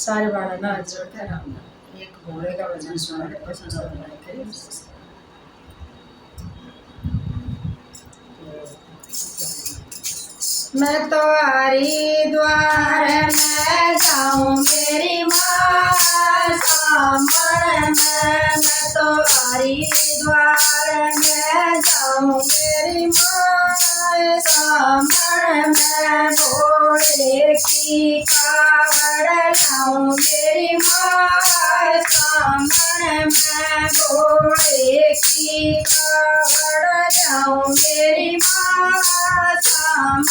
सारे बाड़ा ना जोड़ते रहना। एक घोड़े का वजन सुना के वजन सब बनाए मैं तो हरिद्वार में जाऊँ मेरी माँ सामण में। मैं तो हरिद्वार में जाऊँ मेरी माँ सामण में। भोले की कावड़ लाऊँ मेरी माँ सामण में। भोले की कावड़ लाऊँ मेरी माँ सामण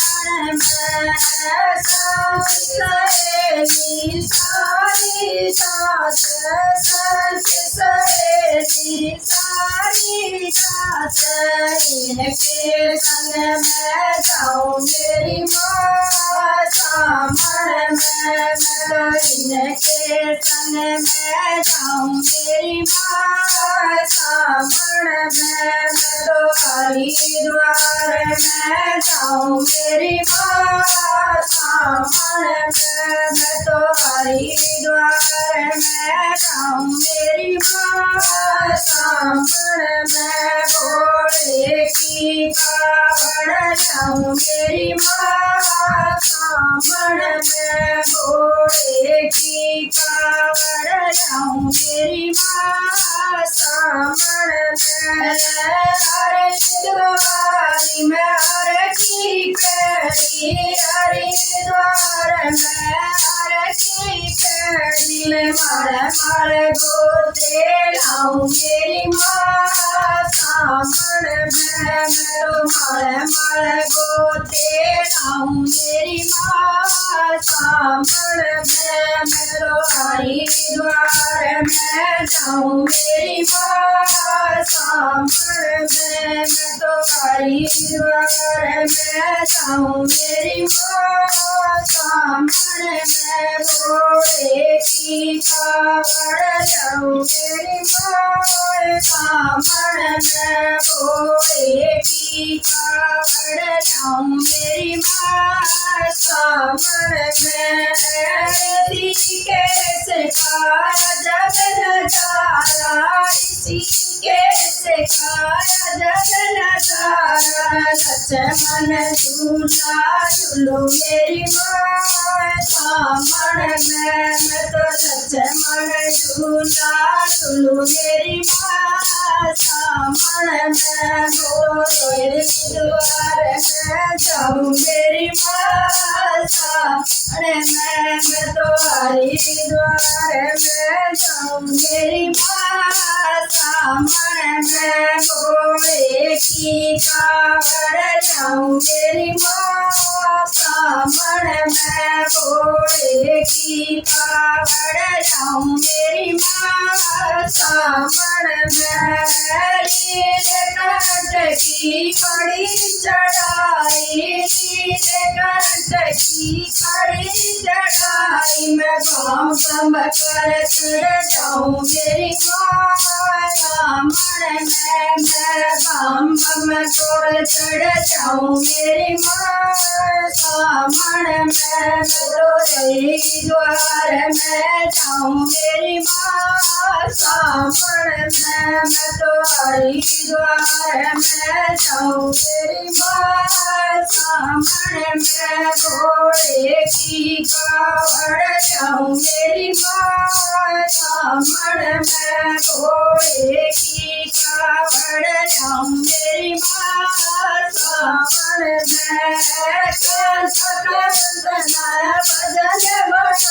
में। सहेली सारी साथ सहेली सारी साथ इनके संग में जाऊँ मेरी माँ सामण में। मैं इनके संग में जाऊँ मेरी माँ सामण में। मैं तो हरिद्वार में जाऊँ मेरी माँ सामण में। मैं तो हरिद्वार में जाऊँ मेरी माँ सामण में। भोले की कावड़ लाऊँ मेरी माँ सामण में। भोले की कावड़ लाऊँ मेरी माँ सामण में। हरिद्वार में हर की पेड़ी हरिद्वार में हर की पेड़ी में माल माल गोते लाऊँ मेरी माँ सामण में। मैं तो माल माल गोते लाऊँ मेरी माँ सामण में। मैं तो हरिद्वार में जाऊँ मेरी माँ सामण में। मैं तो हरिद्वार में जाऊँ मेरी माँ सामण में। भोले की कावड़ लाऊँ मेरी माँ सामण में। भोले की कावड़ लाऊँ मेरी माँ सामण में। ऋषिकेश का जब नजारा ऋषिकेश का जब नजारा। लक्ष्मण झूला झूलो मेरी माँ सामण में। मैं तो लक्ष्मण झूला झूलो मेरी माँ सामण में। भोले द्वार में जाऊँ मेरी माँ सामण में। मैं तो हरिद्वार में जाऊँ मेरी माँ सामण में। भोले की कावड़ लाऊँ मेरी माँ सामण में। भोले की कावड़ लाऊँ मेरी माँ सामण में। नीलकंठ की कड़ी चढ़ाई नीलकंठ की कड़ी चढ़ाई। मैं बम बम कर चढ़ जाऊँ मेरी माँ सामण में। मैं बम बम कर चढ़ जाऊँ मेरी माँ सामण में। तो हरिद्वार में जाऊँ मेरी माँ सामण में। मैं तो हरिद्वार में जाऊँ मेरी माँ सामण में। भोले की कावड़ लाऊँ मेरी माँ सामण में। भोले की कावड़ लाऊँ मेरी माँ सामण में। भजन बनाया भजन बनाया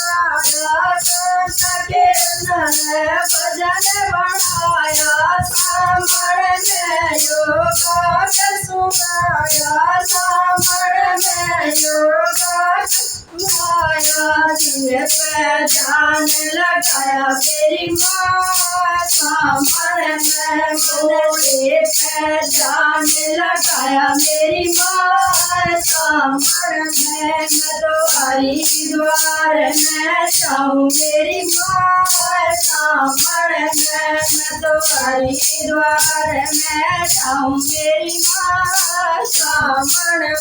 सामण में योगा सुनाया सामण में योगा सुनाया। दिल पे ध्यान लगाया मेरी माँ सामण में। भोले पे ध्यान लगाया मेरी माँ सामण में। मैं तो हरिद्वार में जाऊँ मेरी माँ सामण में। मैं तो हरिद्वार में जाऊँ मेरी माँ सामण में।